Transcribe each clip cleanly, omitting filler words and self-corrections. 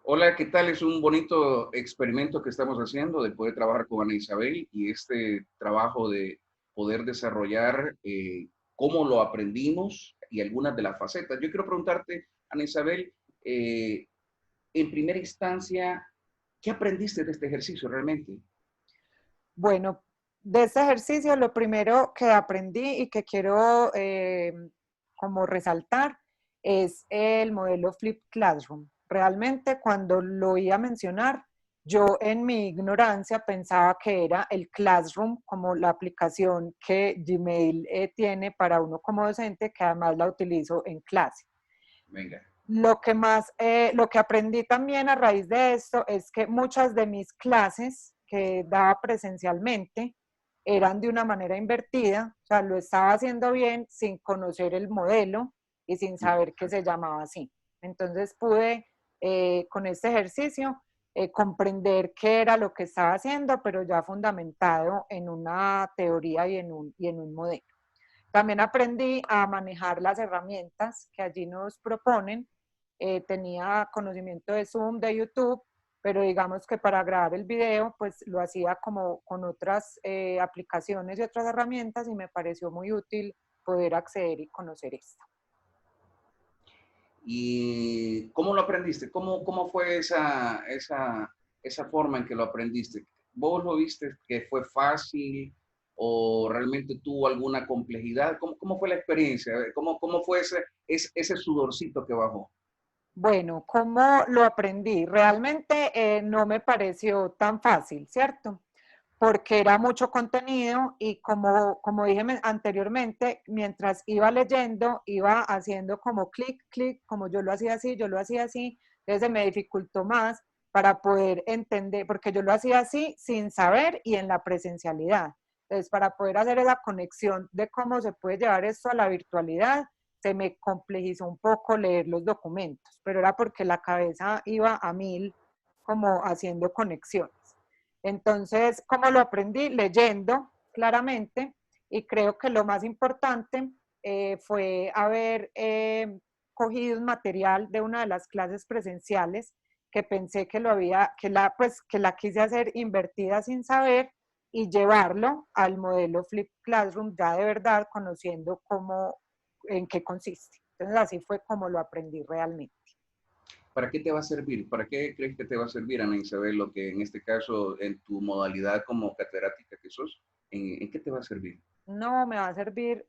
Hola, ¿qué tal? Es un bonito experimento que estamos haciendo de poder trabajar con Ana Isabel y este trabajo de poder desarrollar cómo lo aprendimos y algunas de las facetas. Yo quiero preguntarte, Ana Isabel, eh, en primera instancia, ¿qué aprendiste de este ejercicio realmente? Bueno, de este ejercicio lo primero que aprendí y que quiero como resaltar es el modelo Flip Classroom. Realmente cuando lo iba a mencionar, yo en mi ignorancia pensaba que era el Classroom como la aplicación que Gmail tiene para uno como docente, que además la utilizo en clase. Venga. Lo que aprendí también a raíz de esto es que muchas de mis clases que daba presencialmente eran de una manera invertida, o sea, lo estaba haciendo bien sin conocer el modelo y sin saber que se llamaba así. Entonces pude con este ejercicio comprender qué era lo que estaba haciendo, pero ya fundamentado en una teoría y en un modelo. También aprendí a manejar las herramientas que allí nos proponen. Tenía conocimiento de Zoom, de YouTube, pero digamos que para grabar el video, pues lo hacía como con otras aplicaciones y otras herramientas y me pareció muy útil poder acceder y conocer esta. ¿Y cómo lo aprendiste? ¿Cómo fue esa forma en que lo aprendiste? ¿Vos lo viste que fue fácil o realmente tuvo alguna complejidad? ¿Cómo fue la experiencia? ¿Cómo fue ese sudorcito que bajó? Bueno, ¿cómo lo aprendí? Realmente no me pareció tan fácil, ¿cierto? Porque era mucho contenido y como dije anteriormente, mientras iba leyendo, iba haciendo como clic, clic, como yo lo hacía así, yo lo hacía así, entonces se me dificultó más para poder entender, porque yo lo hacía así sin saber y en la presencialidad. Entonces, para poder hacer esa conexión de cómo se puede llevar esto a la virtualidad, se me complejizó un poco leer los documentos, pero era porque la cabeza iba a mil como haciendo conexiones. Entonces, ¿cómo lo aprendí? Leyendo claramente y creo que lo más importante fue haber cogido un material de una de las clases presenciales que pensé que lo había, que la quise hacer invertida sin saber y llevarlo al modelo Flip Classroom ya de verdad conociendo cómo, en qué consiste. Entonces así fue como lo aprendí realmente. ¿Para qué te va a servir? ¿Para qué crees que te va a servir, Ana Isabel, lo que en este caso, en tu modalidad como catedrática que sos, en qué te va a servir? No, me va a servir,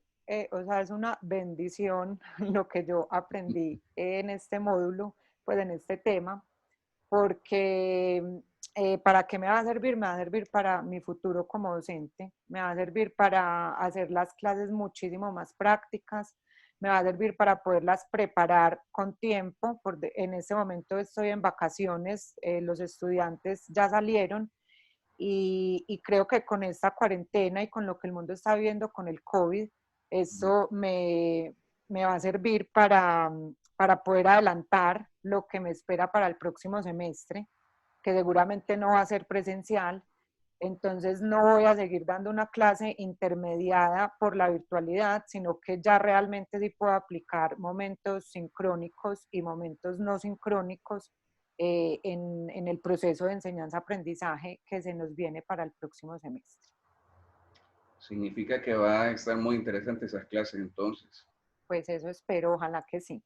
o sea, es una bendición lo que yo aprendí en este módulo, pues en este tema, porque ¿para qué me va a servir? Me va a servir para mi futuro como docente, me va a servir para hacer las clases muchísimo más prácticas, me va a servir para poderlas preparar con tiempo, porque en este momento estoy en vacaciones, los estudiantes ya salieron y creo que con esta cuarentena y con lo que el mundo está viviendo con el COVID, eso me va a servir para poder adelantar lo que me espera para el próximo semestre, que seguramente no va a ser presencial. Entonces no voy a seguir dando una clase intermediada por la virtualidad, sino que ya realmente sí puedo aplicar momentos sincrónicos y momentos no sincrónicos en el proceso de enseñanza-aprendizaje que se nos viene para el próximo semestre. Significa que va a estar muy interesante esas clases entonces. Pues eso espero, ojalá que sí.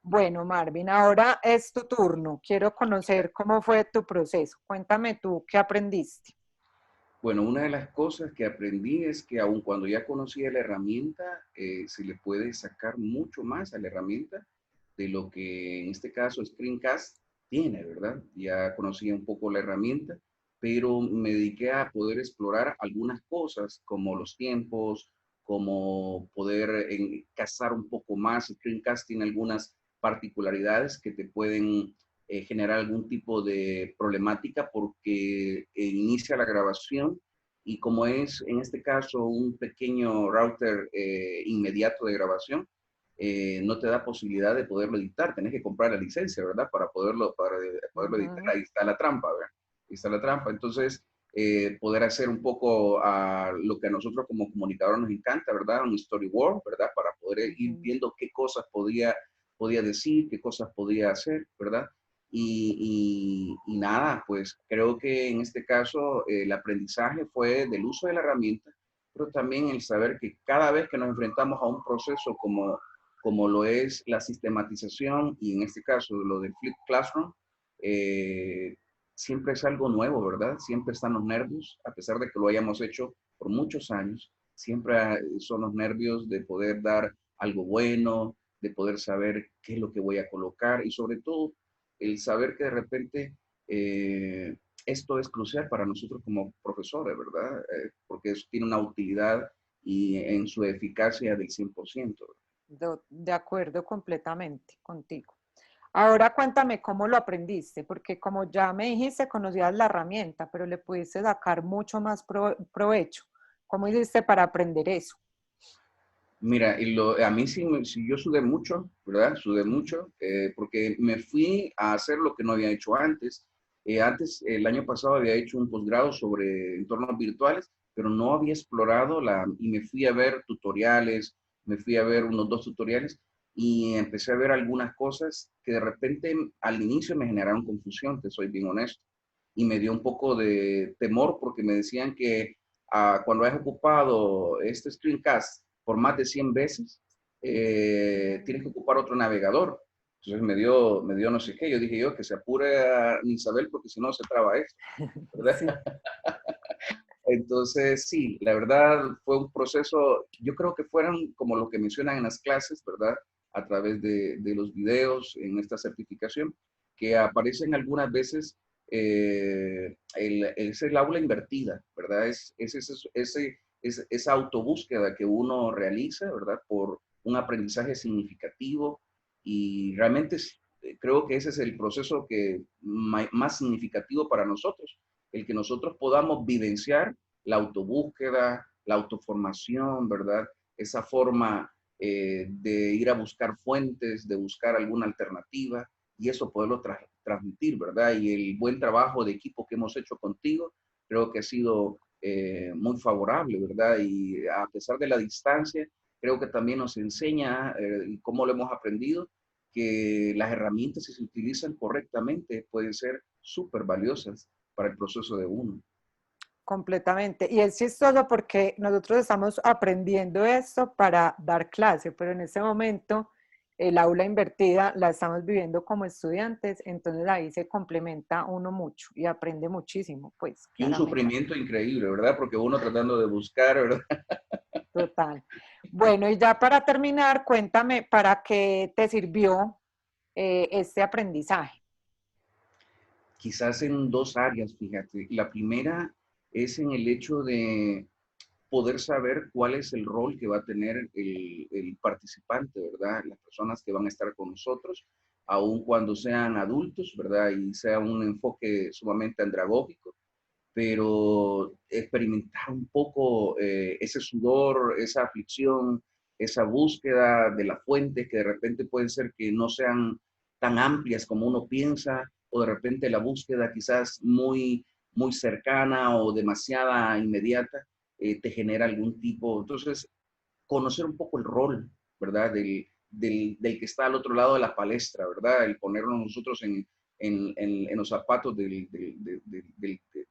Bueno, Marvin, ahora es tu turno. Quiero conocer cómo fue tu proceso. Cuéntame tú qué aprendiste. Bueno, una de las cosas que aprendí es que aun cuando ya conocía la herramienta, se le puede sacar mucho más a la herramienta de lo que en este caso Screencast tiene, ¿verdad? Ya conocía un poco la herramienta, pero me dediqué a poder explorar algunas cosas como los tiempos, como poder cazar un poco más. Screencast tiene algunas particularidades que te pueden generar algún tipo de problemática porque inicia la grabación y como es en este caso un pequeño router inmediato de grabación, no te da posibilidad de poderlo editar, tenés que comprar la licencia, ¿verdad? Para poderlo editar, Ujú, ahí está la trampa, ¿verdad? Ahí está la trampa. Entonces, poder hacer un poco lo que a nosotros como comunicadores nos encanta, ¿verdad? Un storyboard, ¿verdad? Para poder ir ujú. viendo qué cosas podía decir, qué cosas podía hacer, ¿verdad? Y nada, pues creo que en este caso el aprendizaje fue del uso de la herramienta, pero también el saber que cada vez que nos enfrentamos a un proceso como lo es la sistematización y en este caso lo del Flip Classroom, eh, siempre es algo nuevo, ¿verdad? Siempre están los nervios, a pesar de que lo hayamos hecho por muchos años, siempre son los nervios de poder dar algo bueno, de poder saber qué es lo que voy a colocar y sobre todo el saber que de repente esto es crucial para nosotros como profesores, ¿verdad? Porque eso tiene una utilidad y en su eficacia del 100%. De acuerdo completamente contigo. Ahora cuéntame cómo lo aprendiste, porque como ya me dijiste, conocías la herramienta, pero le pudiste sacar mucho más provecho. ¿Cómo hiciste para aprender eso? Mira, a mí sí, yo sudé mucho, ¿verdad? Sudé mucho, porque me fui a hacer lo que no había hecho antes. Antes, el año pasado había hecho un posgrado sobre entornos virtuales, pero no había explorado y me fui a ver tutoriales, me fui a ver unos 2 tutoriales y empecé a ver algunas cosas que de repente al inicio me generaron confusión, te soy bien honesto, y me dio un poco de temor porque me decían que cuando has ocupado este screencast por más de 100 veces, tienes que ocupar otro navegador. Entonces me dio no sé qué. Yo dije yo que se apure a Isabel porque si no se traba esto, ¿verdad? Sí. Entonces, sí, la verdad fue un proceso, yo creo que fueron como lo que mencionan en las clases, ¿verdad? A través de los videos en esta certificación, que aparecen algunas veces, es el aula invertida, ¿verdad? Es esa autobúsqueda que uno realiza, ¿verdad? Por un aprendizaje significativo y realmente creo que ese es el proceso que más significativo para nosotros, el que nosotros podamos vivenciar la autobúsqueda, la autoformación, ¿verdad? Esa forma de ir a buscar fuentes, de buscar alguna alternativa y eso poderlo transmitir, ¿verdad? Y el buen trabajo de equipo que hemos hecho contigo, creo que ha sido muy favorable, ¿verdad? Y a pesar de la distancia, creo que también nos enseña, cómo lo hemos aprendido, que las herramientas, si se utilizan correctamente, pueden ser súper valiosas para el proceso de uno. Completamente. Y es chistoso porque nosotros estamos aprendiendo esto para dar clase, pero en ese momento el aula invertida la estamos viviendo como estudiantes, entonces ahí se complementa uno mucho y aprende muchísimo, pues Y un claramente. sufrimiento increíble, ¿verdad? Porque uno tratando de buscar, ¿verdad? Total. Bueno, y ya para terminar, cuéntame para qué te sirvió este aprendizaje. Quizás en 2 áreas, fíjate. La primera es en el hecho de poder saber cuál es el rol que va a tener el participante, ¿verdad? Las personas que van a estar con nosotros, aun cuando sean adultos, ¿verdad? Y sea un enfoque sumamente andragógico, pero experimentar un poco ese sudor, esa aflicción, esa búsqueda de la fuente que de repente puede ser que no sean tan amplias como uno piensa, o de repente la búsqueda quizás muy cercana o demasiada inmediata, te genera algún tipo. Entonces, conocer un poco el rol, ¿verdad? Del que está al otro lado de la palestra, ¿verdad? El ponernos nosotros en los zapatos de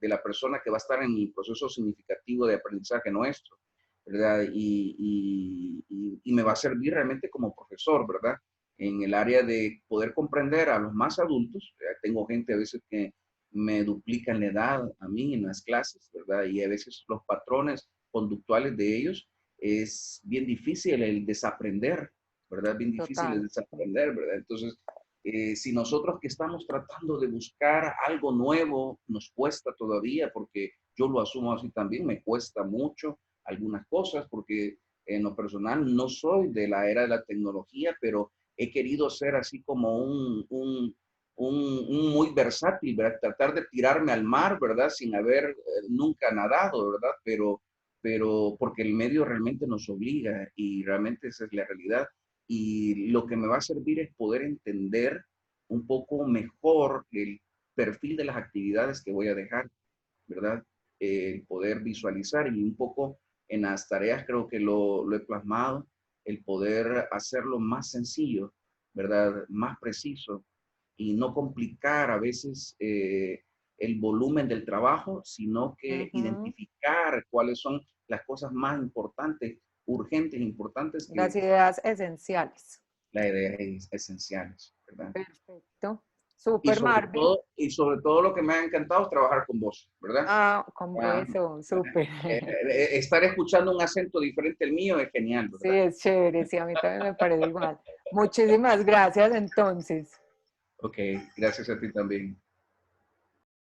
la persona que va a estar en el proceso significativo de aprendizaje nuestro, ¿verdad? Y me va a servir realmente como profesor, ¿verdad? En el área de poder comprender a los más adultos. Tengo gente a veces que me duplican la edad a mí en las clases, ¿verdad? Y a veces los patrones conductuales de ellos es bien difícil el desaprender, ¿verdad? Bien difícil el Total. desaprender, ¿verdad? Entonces, si nosotros que estamos tratando de buscar algo nuevo, nos cuesta todavía, porque yo lo asumo así también, me cuesta mucho algunas cosas, porque en lo personal no soy de la era de la tecnología, pero he querido ser así como un muy versátil, ¿verdad? Tratar de tirarme al mar, ¿verdad? Sin haber nunca nadado, ¿verdad? Pero porque el medio realmente nos obliga y realmente esa es la realidad. Y lo que me va a servir es poder entender un poco mejor el perfil de las actividades que voy a dejar, ¿verdad? El poder visualizar y un poco en las tareas creo que lo he plasmado, el poder hacerlo más sencillo, ¿verdad? Más preciso y no complicar a veces el volumen del trabajo, sino que identificar cuáles son las cosas más importantes, urgentes, importantes, Las que ideas esenciales. las ideas esenciales, ¿verdad? Perfecto. Super, Marvin. Y sobre todo lo que me ha encantado es trabajar con vos, ¿verdad? Ah, como Ah, eso, súper. estar escuchando un acento diferente al mío es genial, Sí, ¿verdad? es chévere, sí, a mí también me parece igual. Muchísimas gracias entonces. Ok, gracias a ti también.